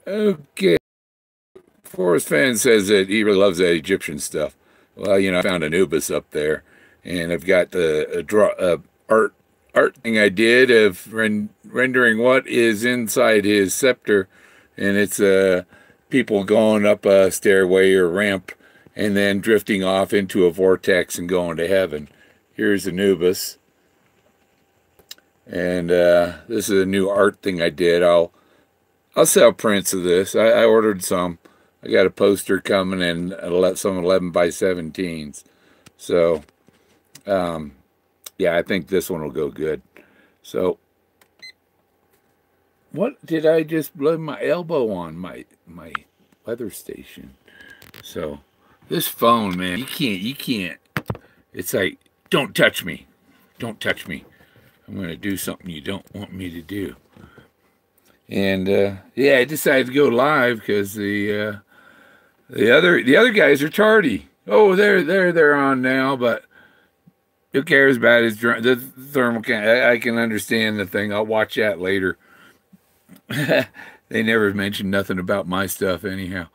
Okay. Forrest Fenn says that he really loves that Egyptian stuff. Well, I found Anubis up there, and I've got the art thing I did of rendering what is inside his scepter, and it's people going up a stairway or ramp, and then drifting off into a vortex and going to heaven. Here's Anubis, and this is a new art thing I did. I'll sell prints of this. I ordered some. I got a poster coming in, some 11 by 17s. So, yeah, I think this one will go good. So, what did I just blow my elbow on? My weather station. So, this phone, man, you can't. It's like, don't touch me. Don't touch me. I'm going to do something you don't want me to do. And yeah, I decided to go live because the other guys are tardy. Oh, they're on now, but who cares about the thermal can? I can understand the thing. I'll watch that later. They never mentioned nothing about my stuff anyhow.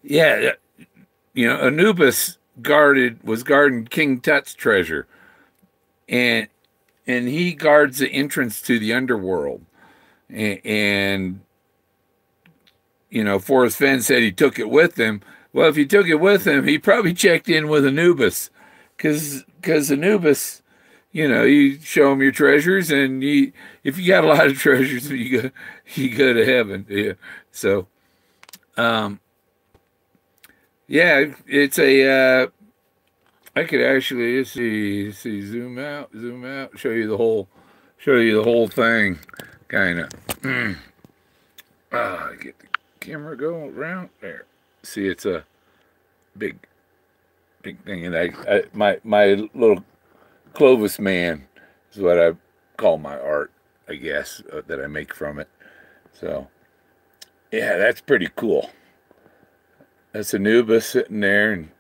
Yeah, Anubis was guarding King Tut's treasure, and he guards the entrance to the underworld. And Forrest Fenn said he took it with him. Well, if he took it with him, he probably checked in with Anubis, because Anubis, you show him your treasures, and if you got a lot of treasures, you go to heaven. Yeah. So, yeah, it's a. I could actually let's see, zoom out, show you the whole thing, kind of. Get the camera going around there. See, it's a big thing, and my little Clovis man is what I call my art, I guess, that I make from it. So, yeah, that's pretty cool. That's Anubis sitting there, and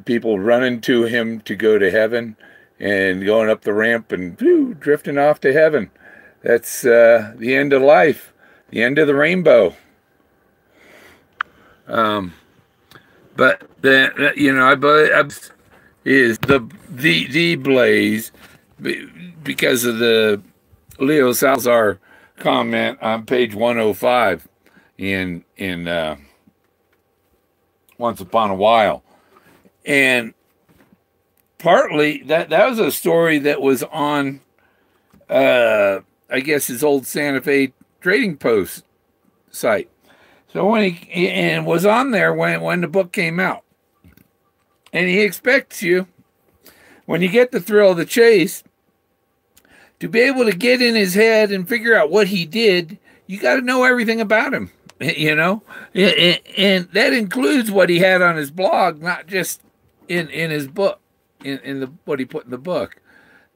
people running to him to go to heaven, and going up the ramp and drifting off to heaven. That's the end of life, the end of the rainbow. But then I believe is the blaze because of the Leo Salazar comment on page 105 in Once Upon a While. And partly that was a story that was on, I guess, his old Santa Fe Trading Post site. So when he was on there when the book came out, and he expects you, when you get the thrill of the chase, to be able to get in his head and figure out what he did. You got to know everything about him, and that includes what he had on his blog, not just in his book, in what he put in the book.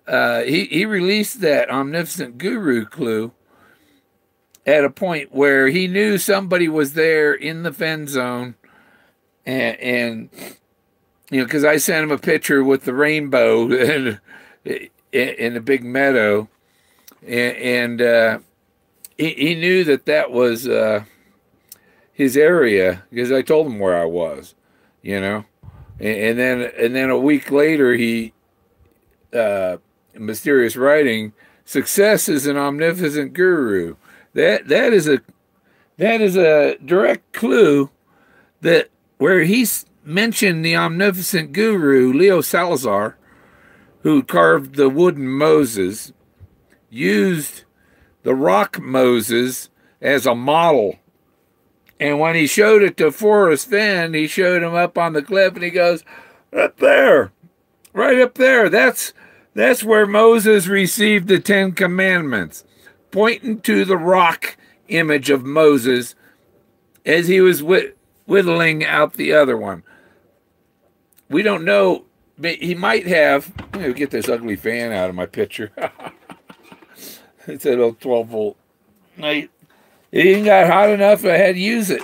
He released that omnificent guru clue at a point where he knew somebody was there in the Fenn zone, and because I sent him a picture with the rainbow and in a big meadow, and he knew that was his area, because I told him where I was, and then a week later he mysterious writing, success is an omnificent guru. That is a direct clue that where he's mentioned the omnificent guru Leo Salazar, who carved the wooden Moses, used the rock Moses as a model. And when he showed it to Forrest Fenn, he showed him up on the cliff, and he goes, up there, right up there, that's where Moses received the 10 Commandments, pointing to the rock image of Moses as he was whittling out the other one. We don't know, but he might have. I'm going to get this ugly fan out of my picture. It's a little 12-volt. It even got hot enough I had to use it.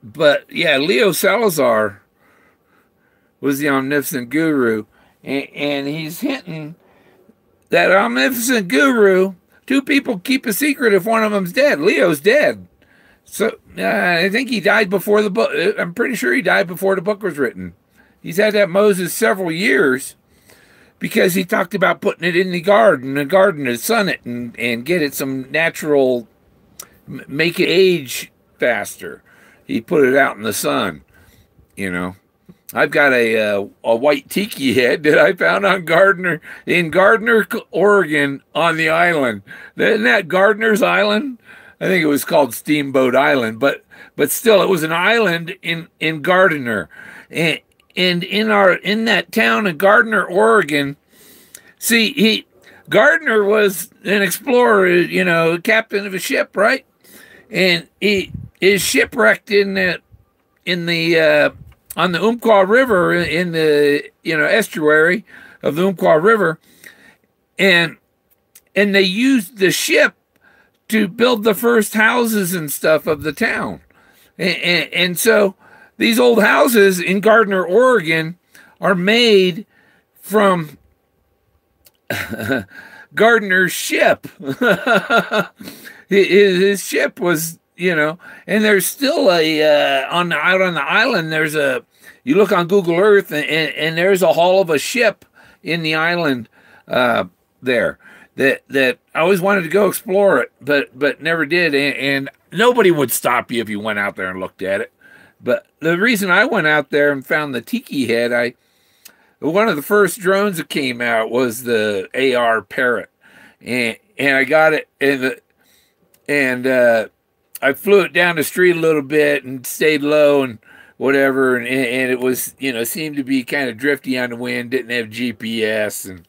But yeah, Leo Salazar was the omnificent guru, and he's hinting that omnipotent guru, two people keep a secret if one of them's dead. Leo's dead. So I think he died before the book. I'm pretty sure he died before the book was written. He's had that Moses several years because he talked about putting it in the garden to sun it and get it some natural, make it age faster. He put it out in the sun, you know. I've got a white tiki head that I found on in Gardner, Oregon, on the island. Isn't that Gardner's Island? I think it was called Steamboat Island, but still, it was an island in Gardner, and in that town of Gardner, Oregon. See, Gardner was an explorer, you know, captain of a ship, right? And he is shipwrecked on the Umpqua River, in the estuary of the Umpqua River, and they used the ship to build the first houses and stuff of the town, and so these old houses in Gardner, Oregon, are made from Gardner's ship. His ship was, and there's still out on the island. There's you look on Google Earth, and there's a hull of a ship in the island there that I always wanted to go explore it, but never did. And nobody would stop you if you went out there and looked at it. But the reason I went out there and found the tiki head, one of the first drones that came out was the AR Parrot, and I got it and I flew it down the street a little bit and stayed low and whatever, and it was, seemed to be kind of drifty on the wind, didn't have GPS, and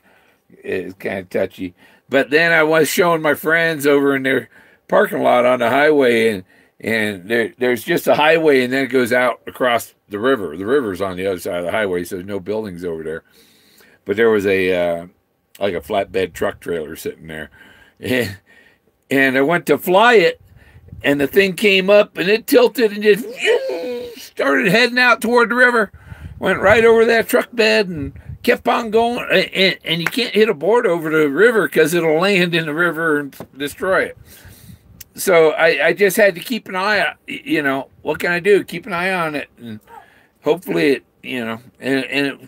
it was kind of touchy. But then I was showing my friends over in their parking lot on the highway, and there's just a highway, and then it goes out across the river. The river's on the other side of the highway, so there's no buildings over there. But there was like a flatbed truck trailer sitting there. And I went to fly it, and the thing came up, and it tilted and just started heading out toward the river. Went right over that truck bed and kept on going. And you can't hit a board over the river because it'll land in the river and destroy it. So I just had to keep an eye on, what can I do? Keep an eye on it, and hopefully it, and it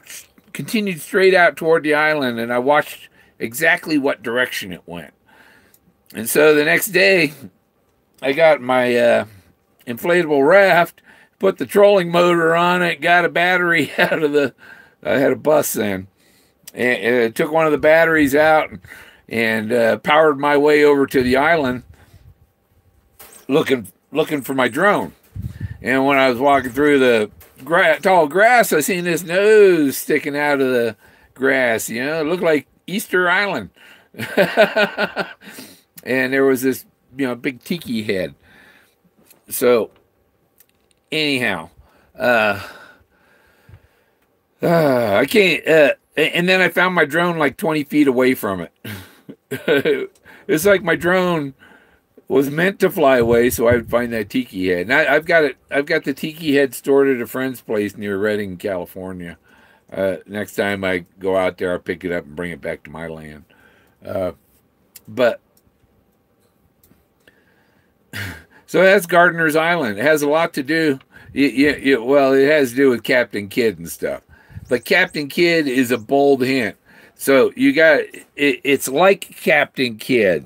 continued straight out toward the island, and I watched exactly what direction it went. And so the next day, I got my inflatable raft, put the trolling motor on it, got a battery out of I had a bus then, and took one of the batteries out and powered my way over to the island, looking for my drone. And when I was walking through the tall grass, I seen this nose sticking out of the grass. It looked like Easter Island. And there was this, big tiki head. So, anyhow, I can't. And then I found my drone like 20 feet away from it. It's like my drone was meant to fly away, so I would find that tiki head. And I've got it. I've got the tiki head stored at a friend's place near Redding, California. Next time I go out there, I'll pick it up and bring it back to my land. But so that's Gardner's Island. It has a lot to do. Well, it has to do with Captain Kidd and stuff. But Captain Kidd is a bold hint. So you got it's like Captain Kidd.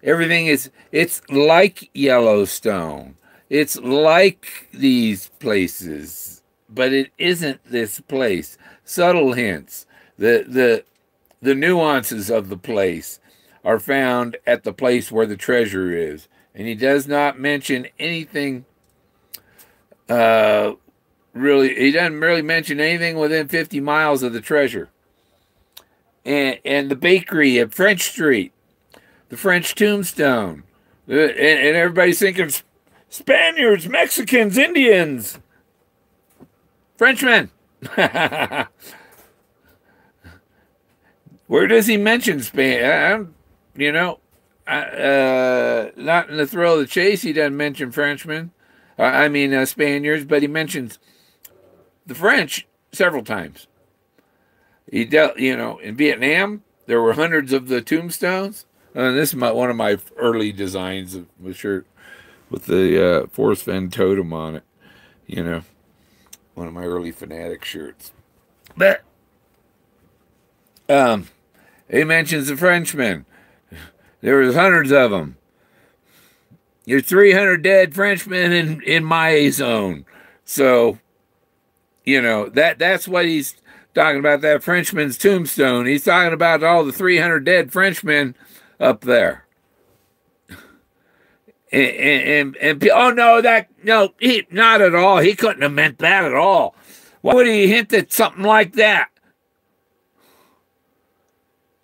Everything it's like Yellowstone. It's like these places, but it isn't this place. Subtle hints. The nuances of the place are found at the place where the treasure is. And he does not mention anything, he doesn't really mention anything within 50 miles of the treasure. And the bakery at French Street, the French tombstone, and everybody's thinking Spaniards, Mexicans, Indians, Frenchmen. Where does he mention Spain? Not in the thrill of the chase, he doesn't mention Frenchmen. Spaniards, but he mentions the French several times. He dealt, in Vietnam, there were hundreds of the tombstones. This is one of my early designs of a shirt with the Forrest Fenn totem on it. You know, one of my early fanatic shirts. But he mentions the Frenchmen. There was hundreds of them. There's 300 dead Frenchmen in my zone. So, you know, that's what he's talking about, that Frenchman's tombstone. He's talking about all the 300 dead Frenchmen up there. And oh, no, he, not at all. He couldn't have meant that at all. Why would he hint at something like that?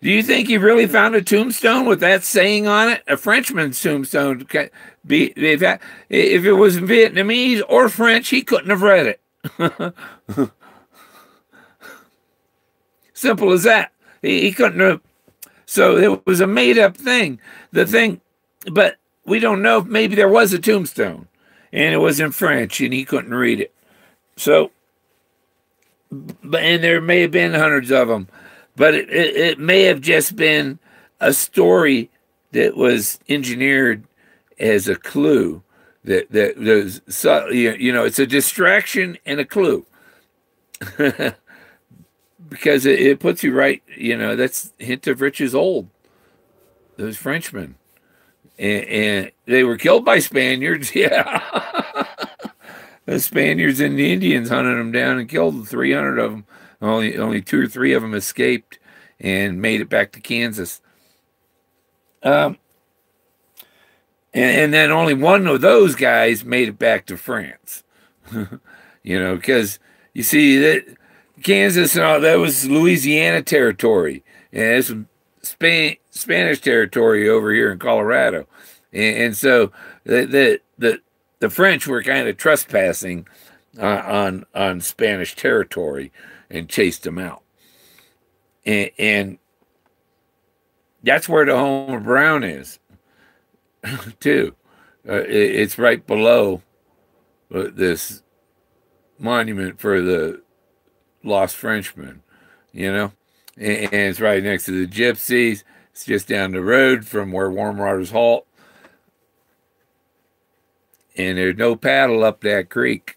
Do you think he really found a tombstone with that saying on it? A Frenchman's tombstone. If it was Vietnamese or French, he couldn't have read it. Simple as that. He couldn't have. So it was a made-up thing. But we don't know if maybe there was a tombstone, and it was in French, and he couldn't read it. So, and there may have been hundreds of them. But it may have just been a story that was engineered as a clue. That there's, you know, it's a distraction and a clue. Because it puts you right, you know, that's hint of riches old. Those Frenchmen. And they were killed by Spaniards, yeah. The Spaniards and the Indians hunted them down and killed 300 of them. Only 2 or 3 of them escaped and made it back to Kansas. And then only one of those guys made it back to France. You know, because you see that Kansas and all that was Louisiana territory, and it's Spanish territory over here in Colorado, and so the French were kind of trespassing on Spanish territory and chased them out. And that's where the home of Brown is, too. It's right below this monument for the lost Frenchmen, you know? And it's right next to the Gypsies. It's just down the road from where Warm Waters halt. And there's no paddle up that creek.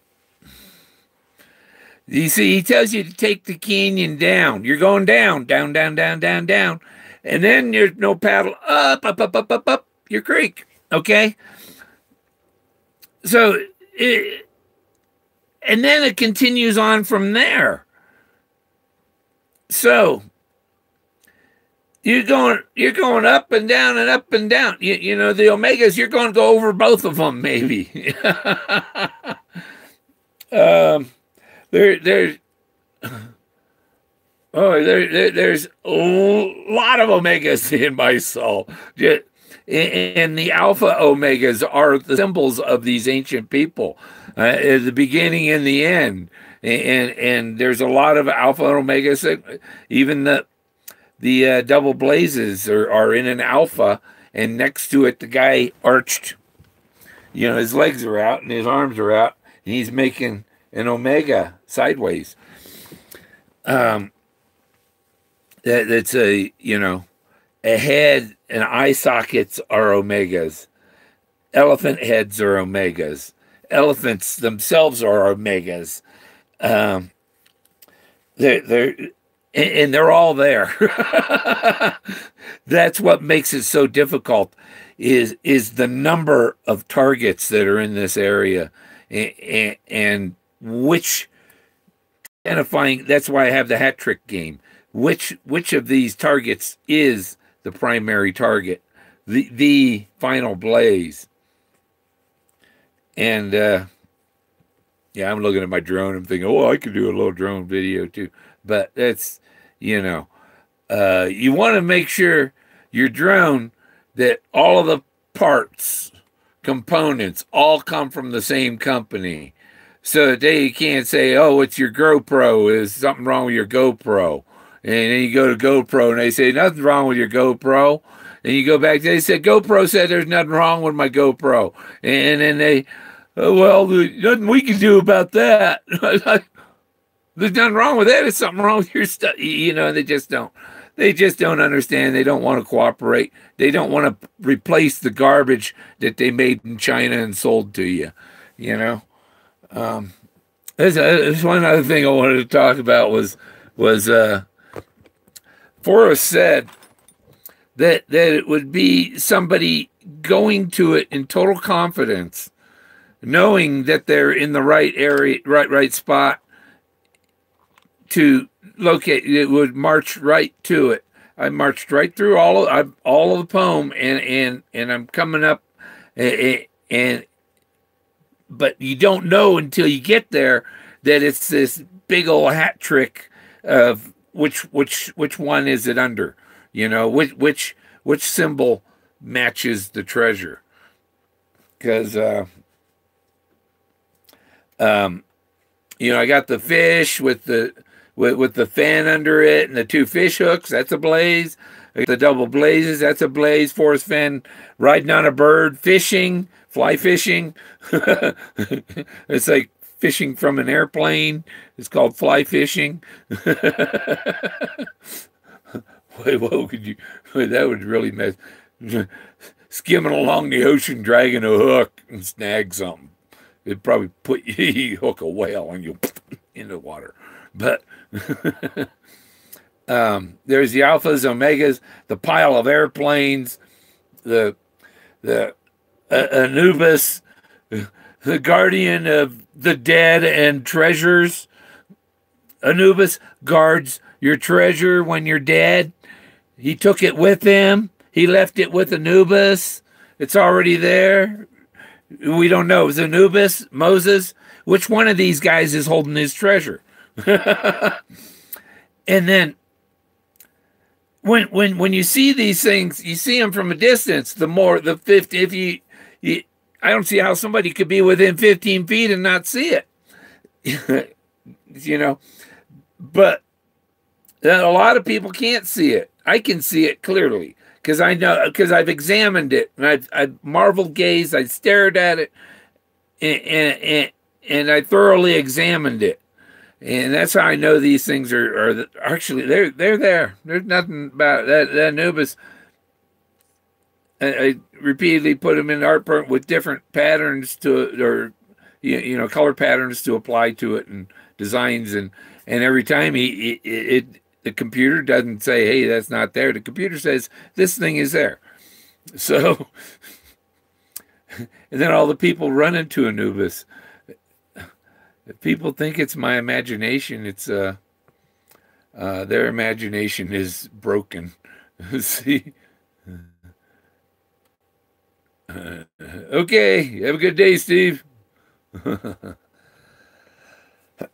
You see, he tells you to take the canyon down. You're going down, down, down, down, down, down. And then there's no paddle up, up, up, up, up, up, your creek. Okay? So, and then it continues on from there. So, you're going up and down and up and down. You know, the Omegas, you're going to go over both of them, maybe. There's a lot of Omegas in my soul. And the Alpha Omegas are the symbols of these ancient people, at the beginning and the end. And there's a lot of Alpha and Omegas. Even the double blazes are in an Alpha, and next to it, the guy arched. You know, his legs are out and his arms are out, and he's making an Omega sideways. That's a, you know, a head and eye sockets are Omegas. Elephant heads are Omegas. Elephants themselves are Omegas. They're all there. That's what makes it so difficult is the number of targets that are in this area, and which identifying. That's why I have the hat trick game. Which of these targets is the primary target, the final blaze? And yeah, I'm looking at my drone. I'm thinking, oh, I could do a little drone video too. But that's, you know, you want to make sure your drone that all of the parts, components, all come from the same company. So that they can't say, oh, it's your GoPro. Is something wrong with your GoPro? And then you go to GoPro and they say, nothing's wrong with your GoPro. And you go back, they said, GoPro said there's nothing wrong with my GoPro. And then they, oh, well, there's nothing we can do about that. There's nothing wrong with that. There's something wrong with your stuff. You know, they just don't. they just don't understand. They don't want to cooperate. They don't want to replace the garbage that they made in China and sold to you. You know, there's one other thing I wanted to talk about was Forrest said that it would be somebody going to it in total confidence, knowing that they're in the right area, right spot to locate. It would march right to it. I marched right through all of the poem, and I'm coming up, and but you don't know until you get there that it's this big old hat trick of which one is it under, you know, which symbol matches the treasure, because you know, I got the fish with the fin under it and the two fish hooks. That's a blaze. The double blazes. That's a blaze. Forrest Fenn riding on a bird, fishing, fly fishing. It's like fishing from an airplane. It's called fly fishing. Wait, what could you? That would really mess. Skimming along the ocean, dragging a hook and snag something. It'd probably put you hook a whale and you in the water. But there's the alphas, omegas, the pile of airplanes, the Anubis, the guardian of the dead and treasures. Anubis guards your treasure when you're dead. He took it with him. He left it with Anubis. It's already there. We don't know. Is Anubis, Moses? Which one of these guys is holding his treasure? And then when you see these things, you see them from a distance. The 50, if you I don't see how somebody could be within 15 feet and not see it. You know, but a lot of people can't see it. I can see it clearly because I know, because I've examined it and I've marveled gazed, I stared at it, and I thoroughly examined it. And that's how I know these things are actually they're there. There's nothing about that Anubis. I repeatedly put them in art print with different patterns or you know, color patterns to apply to it and designs, and every time the computer doesn't say, hey, that's not there. The computer says this thing is there. So and then all the people run into Anubis. If people think it's my imagination, it's their imagination is broken. See? Okay, have a good day, Steve.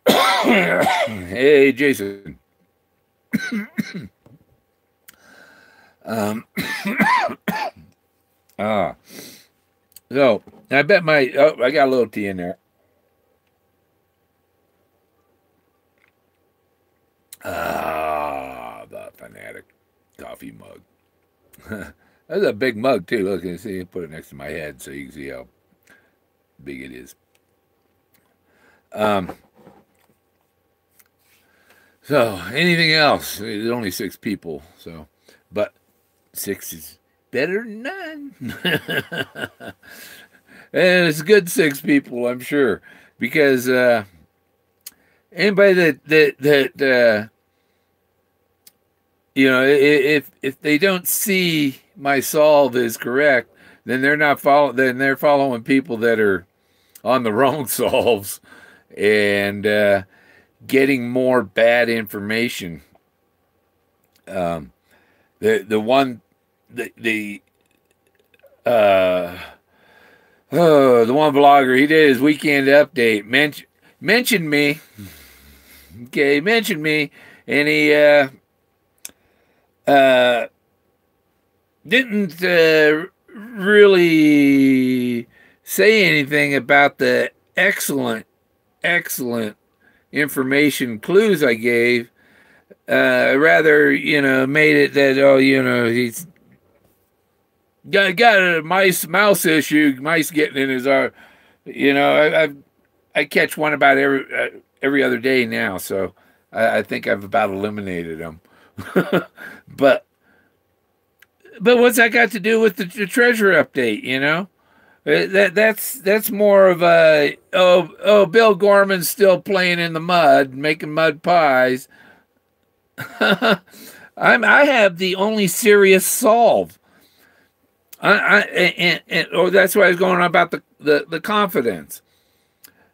Hey, Jason. So I bet I got a little tea in there. The fanatic coffee mug. That's a big mug too. Look, you see, put it next to my head so you can see how big it is. So anything else? There's only 6 people, so but 6 is better than none. And it's good 6 people, I'm sure, because anybody that you know, if they don't see my solve is correct, then they're not then they're following people that are on the wrong solves and getting more bad information. The one blogger, he did his weekend update, mentioned me. Okay, mentioned me, and he didn't really say anything about the excellent information clues I gave. Rather, you know, made it that, oh, you know, he's got a mouse issue, mice getting in his art. You know, I catch one about every other day now, so I think I've about eliminated them. but what's that got to do with the treasure update? You know, that's more of a Bill Gorman's still playing in the mud, making mud pies. I have the only serious solve. Or that's why I was going on about the confidence.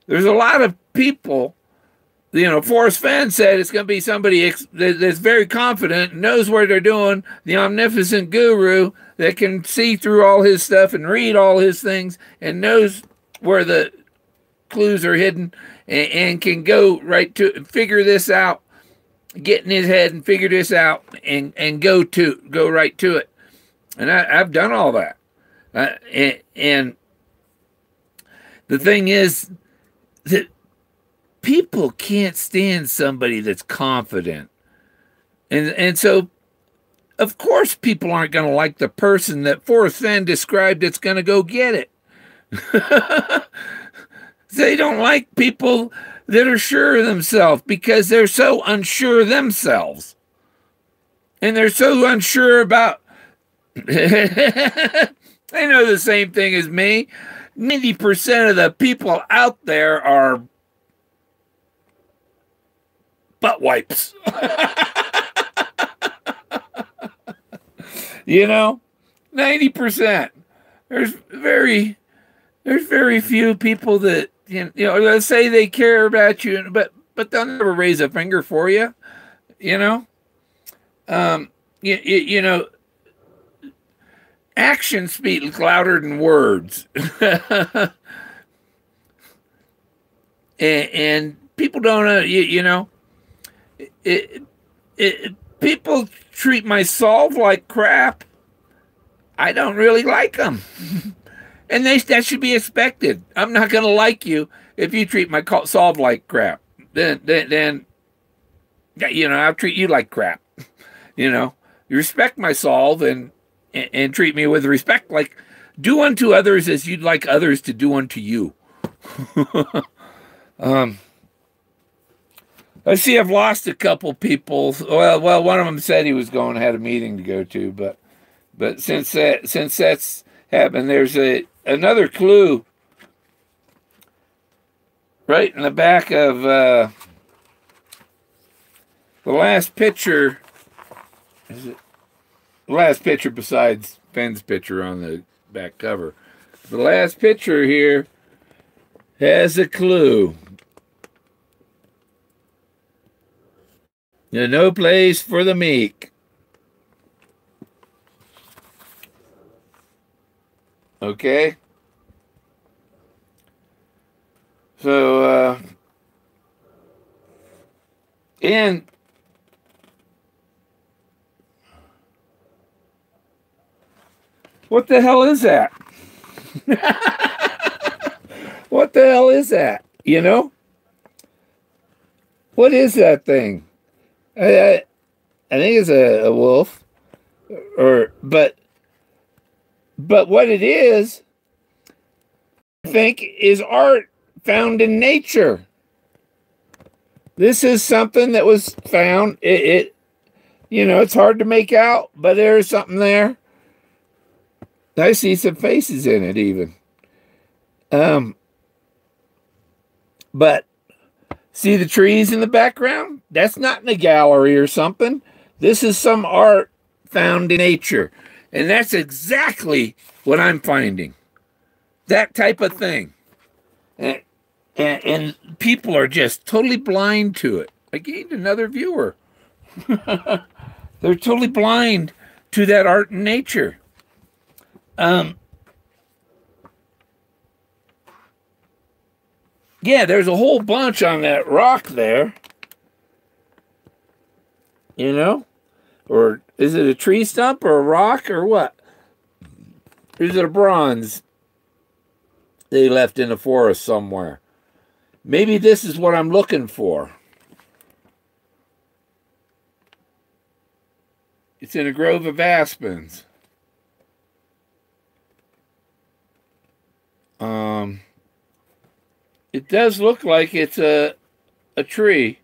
There's a lot of people, you know, Forrest Fenn said it's going to be somebody that's very confident, knows what they're doing, the omnipotent guru that can see through all his stuff and read all his things and knows where the clues are hidden and can go right to figure this out, get in his head and figure this out and go right to it. And I've done all that. And the thing is that people can't stand somebody that's confident. And so, of course, people aren't going to like the person that Forrest Fenn described that's going to go get it. They don't like people that are sure of themselves because they're so unsure of themselves. And they're so unsure about... They know the same thing as me. 90% of the people out there are butt wipes. You know, 90%. There's very few people that you know. Let's say they care about you, but they'll never raise a finger for you. You know, you know. Actions speak louder than words. and people don't know, you know, people treat my solve like crap. I don't really like them. And that should be expected. I'm not going to like you if you treat my solve like crap. Then, you know, I'll treat you like crap. You know, you respect my solve and treat me with respect, like do unto others as you'd like others to do unto you. Let's see, I've lost a couple people. Well, one of them said he was going, had a meeting to go to, but since that's happened, there's another clue right in the back of the last picture. Is it? The last picture besides Fenn's picture on the back cover. The last picture here has a clue. There's no place for the meek. Okay? So, and what the hell is that? What the hell is that? You know? What is that thing? I think it's a wolf. But what it is, I think, is art found in nature. This is something that was found. It you know, it's hard to make out, but there's something there. I see some faces in it even. But see the trees in the background? That's not in a gallery or something. This is some art found in nature. And that's exactly what I'm finding. That type of thing. And people are just totally blind to it. I gained another viewer. They're totally blind to that art in nature. Yeah, there's a whole bunch on that rock there. You know? Or is it a tree stump or a rock or what? Is it a bronze they left in the forest somewhere? Maybe this is what I'm looking for. It's in a grove of aspens. It does look like it's a tree.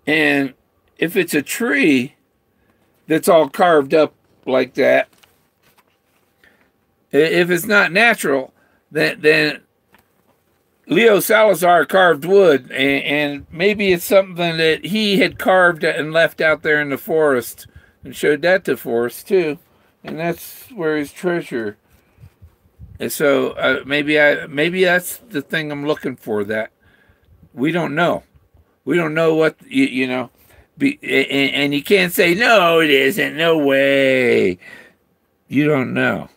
And if it's a tree that's all carved up like that, if it's not natural, then Leo Salazar carved wood, and maybe it's something that he had carved and left out there in the forest and showed that to Forrest too. And that's where his treasure. And so maybe that's the thing I'm looking for. That we don't know. We don't know what you know. And you can't say no, it isn't. No way. You don't know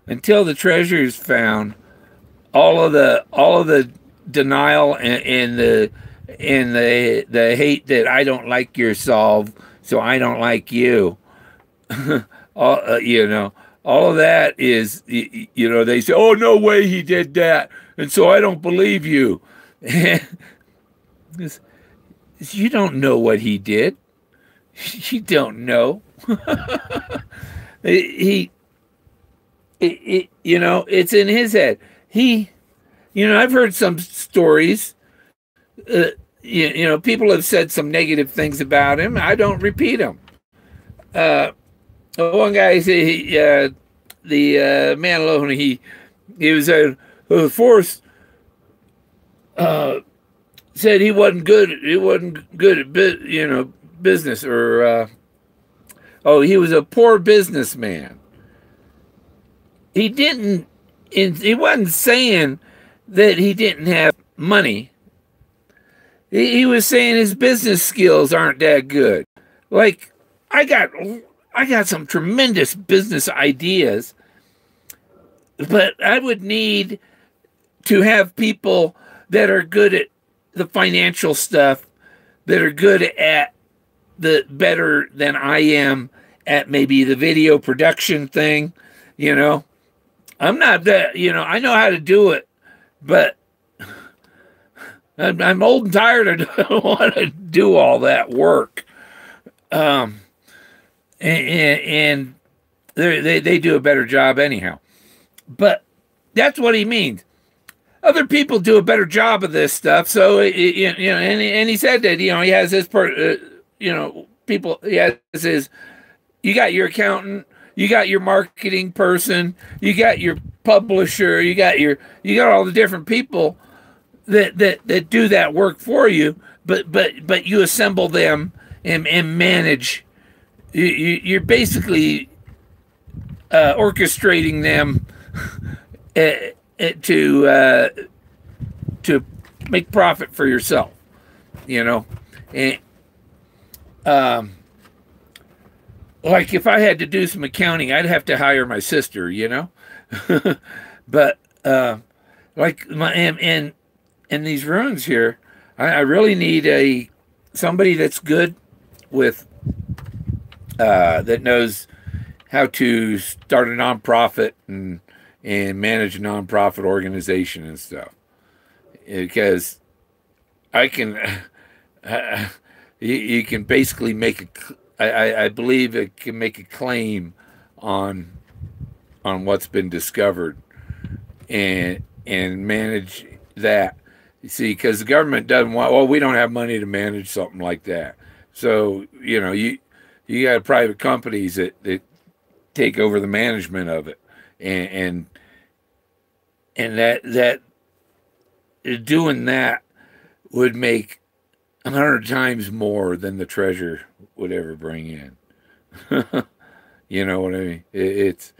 until the treasure is found. All of the denial and the hate that I don't like your solve, so I don't like you. all you know, all of that is they say, oh, no way he did that, and so I don't believe you. You don't know what he did. You don't know. It's in his head. I've heard some stories. People have said some negative things about him. I don't repeat them. One guy said the man alone. He was Forrest said he wasn't good. He wasn't good at business, or he was a poor businessman. He didn't. He wasn't saying that he didn't have money. He was saying his business skills aren't that good. Like, I got some tremendous business ideas, but I would need to have people that are good at the financial stuff, that are good at the better than I am at maybe the video production thing, I'm not that, I know how to do it, but I'm old and tired. I don't want to do all that work. And they do a better job anyhow. But that's what he means. Other people do a better job of this stuff. So, and he said that, he has his, people, he has his, you got your accountant, you got your marketing person, you got your publisher, you got all the different people that do that work for you, but you assemble them and manage. You're basically orchestrating them to make profit for yourself, and like if I had to do some accounting, I'd have to hire my sister, but like in these ruins here, I really need somebody that's good with that knows how to start a nonprofit and manage a nonprofit organization and stuff, because I can you can basically I believe it can make a claim on what's been discovered and manage that. You see, because the government doesn't want, well, we don't have money to manage something like that. So, you got private companies that take over the management of it. And that doing that would make 100 times more than the treasure would ever bring in. You know what I mean? It's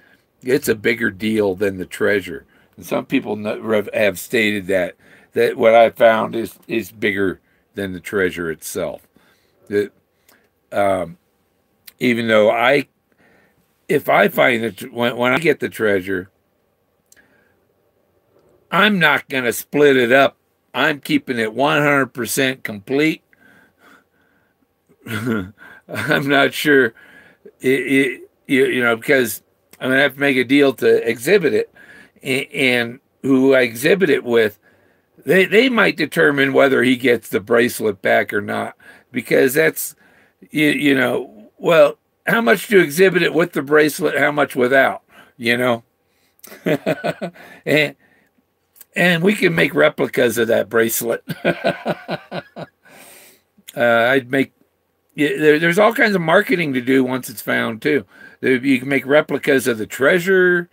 a bigger deal than the treasure. And some people have stated that what I found is bigger than the treasure itself. That even though if I find it, when I get the treasure, I'm not going to split it up. I'm keeping it 100% complete. I'm not sure, because I'm going to have to make a deal to exhibit it, and who I exhibit it with, they might determine whether he gets the bracelet back or not, because that's, well, how much to exhibit it with the bracelet, how much without, and we can make replicas of that bracelet. I'd make there's all kinds of marketing to do once it's found too. You can make replicas of the treasure,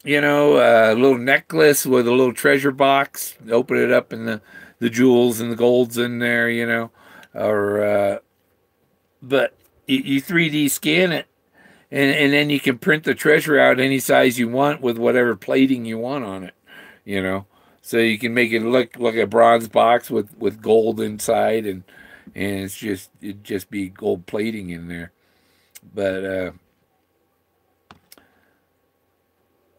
a little necklace with a little treasure box. Open it up and the jewels and the gold's in there, or but you 3D scan it, and then you can print the treasure out any size you want with whatever plating you want on it, So you can make it look like a bronze box with gold inside, and it'd just be gold plating in there. But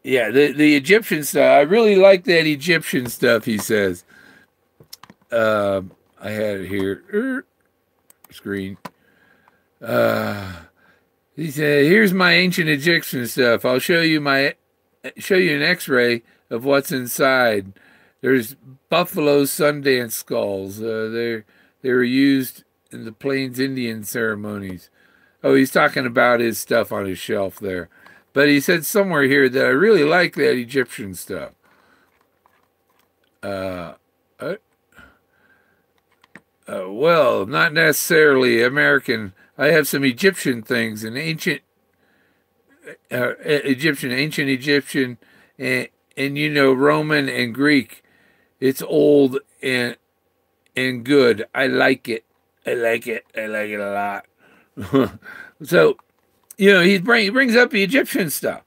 yeah, the Egyptian stuff. I really like that Egyptian stuff. He says. I had it here. Screen. He said, "Here's my ancient Egyptian stuff. I'll show you an X-ray of what's inside. There's buffalo Sundance skulls. They were used in the Plains Indian ceremonies." Oh, he's talking about his stuff on his shelf there. But he said somewhere here that I really like that Egyptian stuff. Well, not necessarily American. I have some Egyptian things, an ancient ancient Egyptian, and Roman and Greek. It's old and good. I like it. I like it. I like it a lot. So, he brings up the Egyptian stuff.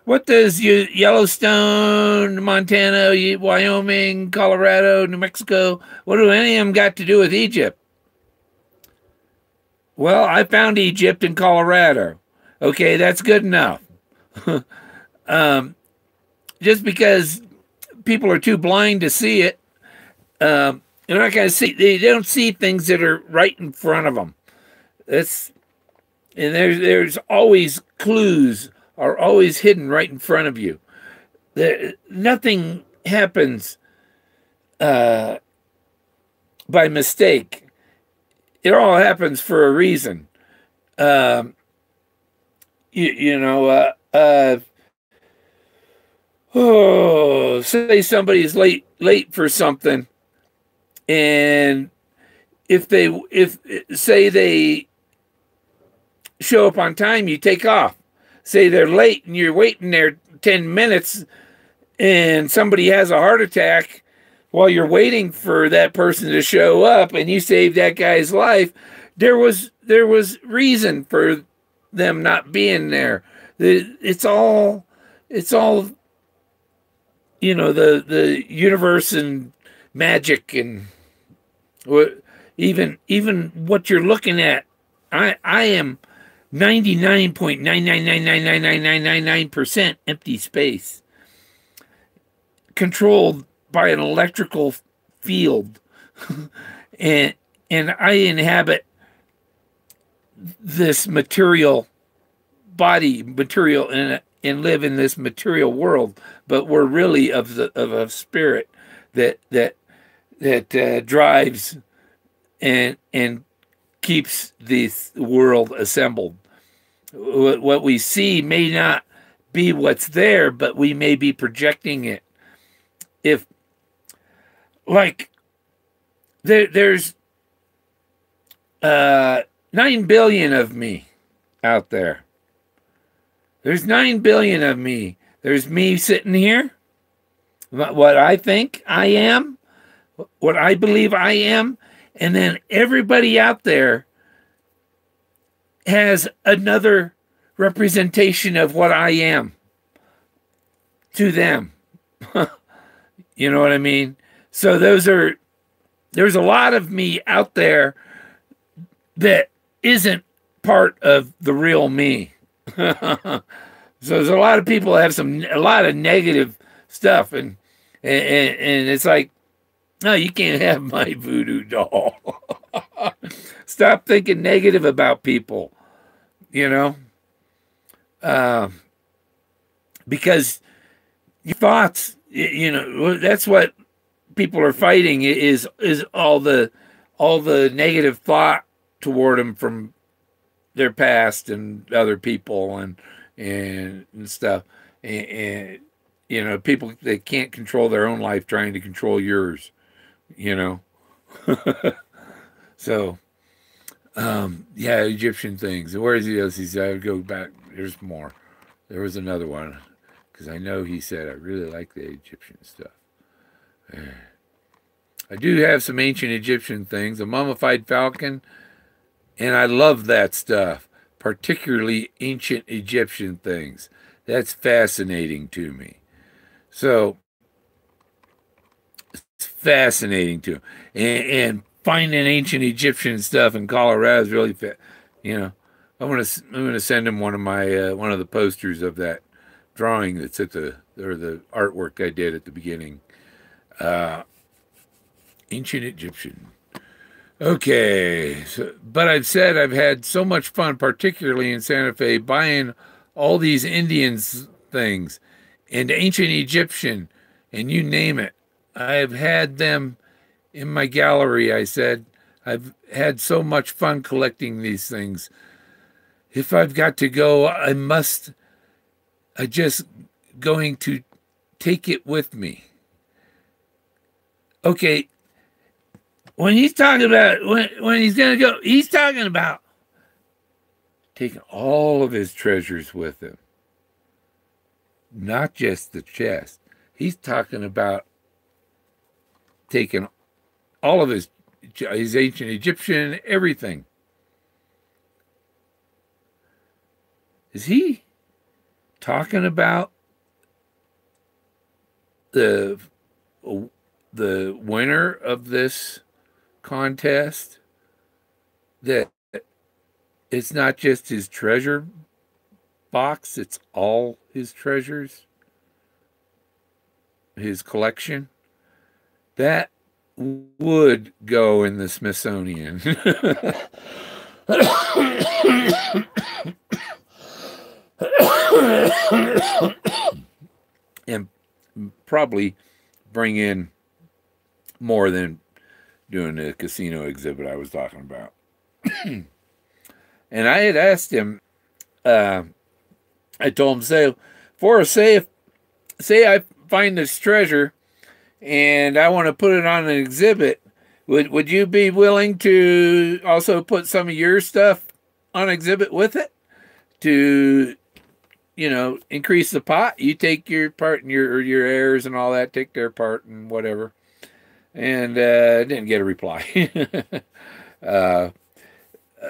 What does Yellowstone, Montana, Wyoming, Colorado, New Mexico, what do any of them got to do with Egypt? Well, I found Egypt in Colorado. Okay, that's good enough. Just because people are too blind to see it, they're not going to see. They don't see things that are right in front of them. And there's always clues are always hidden right in front of you. Nothing happens by mistake. It all happens for a reason. Say somebody's late for something, and if say they show up on time, you take off. Say they're late and you're waiting there 10 minutes and somebody has a heart attack while you're waiting for that person to show up and you save that guy's life. There was reason for them not being there. It's all the universe and magic, and even what you're looking at. I am 99.999999999% empty space, controlled by an electrical field, and I inhabit this material and live in this material world. But we're really of a spirit that drives and keeps this world assembled. What we see may not be what's there, but we may be projecting it. If, like, there's 9 billion of me out there. There's 9 billion of me. There's me sitting here, what I think I am, what I believe I am, and then everybody out there has another representation of what I am to them. You know what I mean? So there's a lot of me out there that isn't part of the real me. So there's a lot of people that have a lot of negative stuff, and it's like, no, you can't have my voodoo doll. Stop thinking negative about people, because your thoughts, that's what people are fighting, is all the negative thought toward them from their past and other people and stuff, and people that can't control their own life trying to control yours. you know. So, yeah, Egyptian things. Where's he else? He said, I would go back. There's more. There was another one because I know he said, I really like the Egyptian stuff. I do have some ancient Egyptian things, a mummified falcon, and I love that stuff, particularly ancient Egyptian things. That's fascinating to me. So it's fascinating to and finding ancient Egyptian stuff in Colorado is really you know. I'm gonna send him one of my one of the posters of that drawing that's at the artwork I did at the beginning. Ancient Egyptian. Okay, so, but I've said I've had so much fun, particularly in Santa Fe, buying all these Indians things and ancient Egyptian, and you name it. I've had them in my gallery. I said I've had so much fun collecting these things. If I've got to go, I just going to take it with me. Okay, when he's talking about when he's gonna go, he's talking about taking all of his treasures with him, not just the chest. He's talking about taking all of his ancient Egyptian, everything. Is he talking about the winner of this contest, that it's not just his treasure box, it's all his treasures, his collection? That would go in the Smithsonian. And probably bring in more than doing the casino exhibit I was talking about. And I had asked him, I told him, say, Forrest, say I find this treasure and I want to put it on an exhibit, would you be willing to also put some of your stuff on exhibit with it to, increase the pot? You take your part and your heirs and all that, take their part and whatever. And didn't get a reply.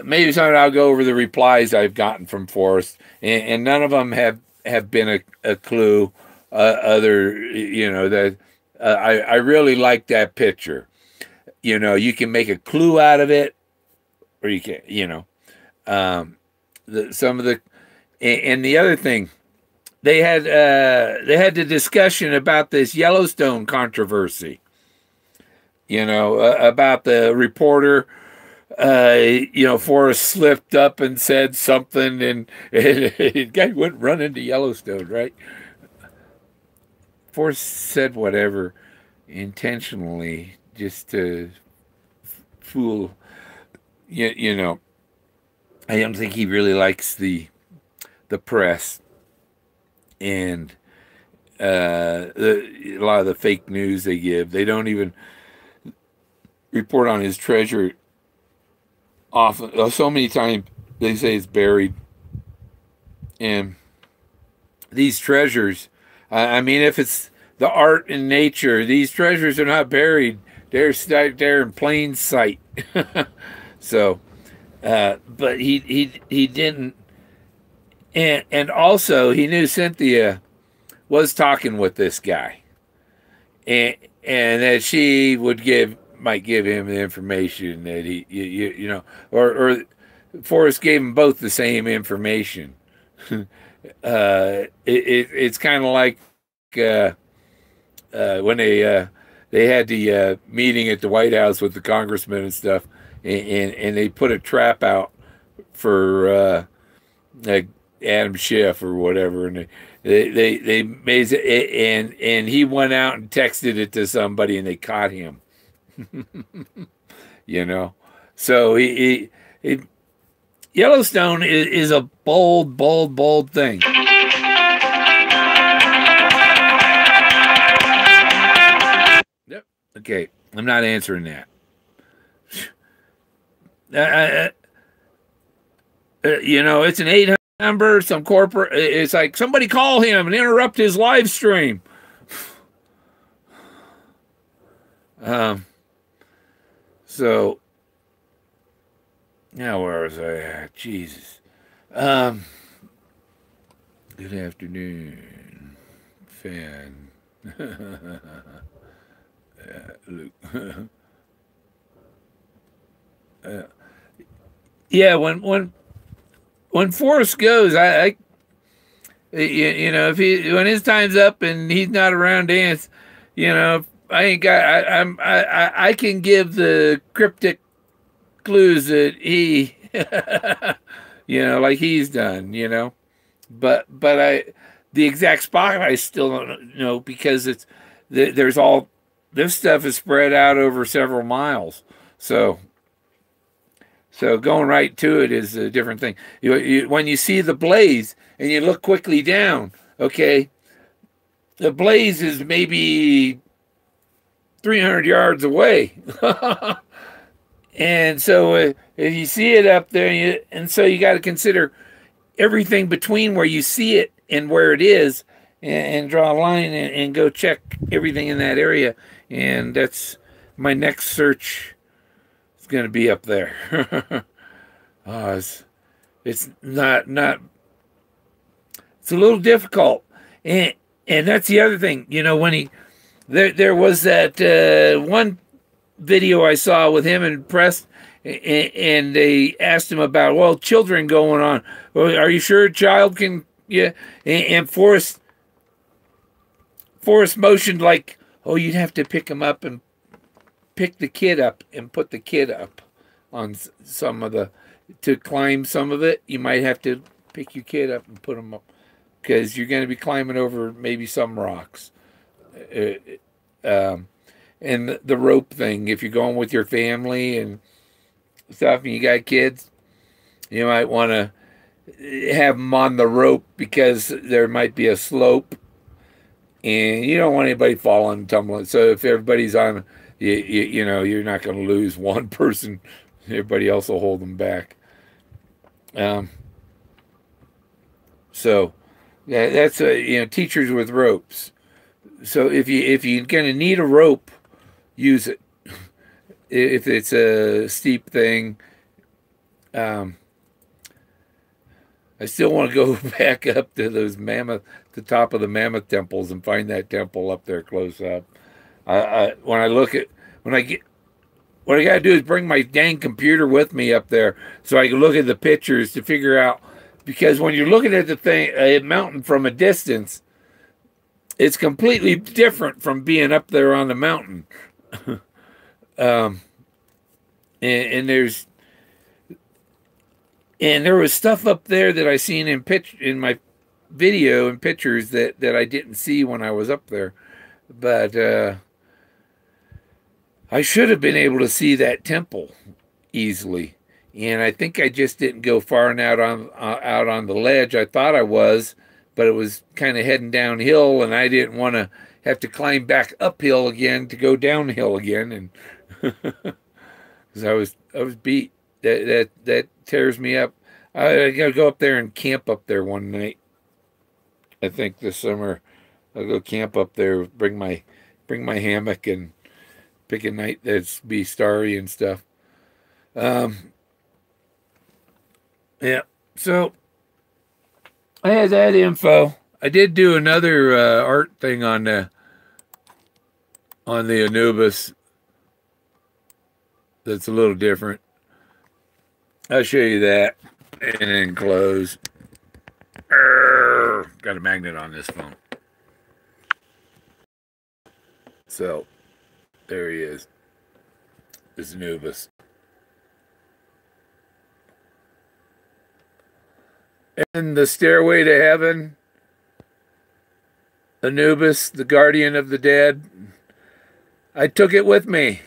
Maybe sometime I'll go over the replies I've gotten from Forrest, and none of them have been a clue. That I really like that picture. You can make a clue out of it, or you can, some of the, and the other thing, they had the discussion about this Yellowstone controversy. About the reporter. Forrest slipped up and said something, and the guy went run into Yellowstone, right? Forrest said whatever intentionally just to fool. I don't think he really likes the press and a lot of the fake news they give. They don't even report on his treasure often. So many times they say it's buried. And these treasures, if it's the art in nature, these treasures are not buried. They're in plain sight. So, but he didn't, and also he knew Cynthia was talking with this guy, and that she might give him the information that or Forrest gave them both the same information. It's kind of like when they had the meeting at the White House with the congressman and stuff, and they put a trap out for Adam Schiff or whatever, and they made it, and he went out and texted it to somebody, and they caught him. So he Yellowstone is a bold thing. Yep. Okay. I'm not answering that. Uh, you know, it's an 800 number, some corporate. It's like somebody call him and interrupt his live stream. So, now where was I at? Jesus. Good afternoon, Fenn. Luke. Yeah, when Forrest goes, I you know, if when his time's up and he's not around to dance, you know, I ain't got. I can give the cryptic clues that he, you know, like he's done, you know, but the exact spot I still don't know because there's all this stuff is spread out over several miles, so going right to it is a different thing. When you see the blaze and you look quickly down, okay, the blaze is maybe 300 yards away. And so if you see it up there, and so you got to consider everything between where you see it and where it is, and draw a line and go check everything in that area. And that's my next search is going to be up there. It's not it's a little difficult, and that's the other thing. You know, when there was that one video I saw with him and Press, and they asked him about, well, children going on. Well, are you sure a child can? Yeah, and Forrest motioned like, oh, you'd have to pick him up and pick the kid up and put the kid up on some of the, to climb some of it. You might have to pick your kid up and put him up because you're going to be climbing over maybe some rocks. And the rope thing, if you're going with your family and stuff and you got kids, you might want to have them on the rope because there might be a slope and you don't want anybody falling and tumbling. So if everybody's on, you know, you're not going to lose one person. Everybody else will hold them back. So that's you know, teachers with ropes. So if you're going to need a rope, use it. If it's a steep thing, I still want to go back up to those the top of the mammoth temples and find that temple up there close up. What I got to do is bring my dang computer with me up there so I can look at the pictures to figure out, because when you're looking at the thing, a mountain from a distance, it's completely different from being up there on the mountain. And there was stuff up there that I seen in my video and pictures that I didn't see when I was up there, but I should have been able to see that temple easily, and I think I just didn't go far enough out on the ledge. I thought I was, but it was kind of heading downhill, and I didn't want to have to climb back uphill again to go downhill again, and because I was beat. That tears me up. I gotta go up there and camp up there one night. I think this summer I'll go camp up there. Bring my hammock and pick a night that's be starry and stuff. Yeah. So I had that info. I did do another art thing on the Anubis that's a little different. I'll show you that and then close. Got a magnet on this phone. So there he is. This Anubis. And the Stairway to Heaven, Anubis, the guardian of the dead. I took it with me.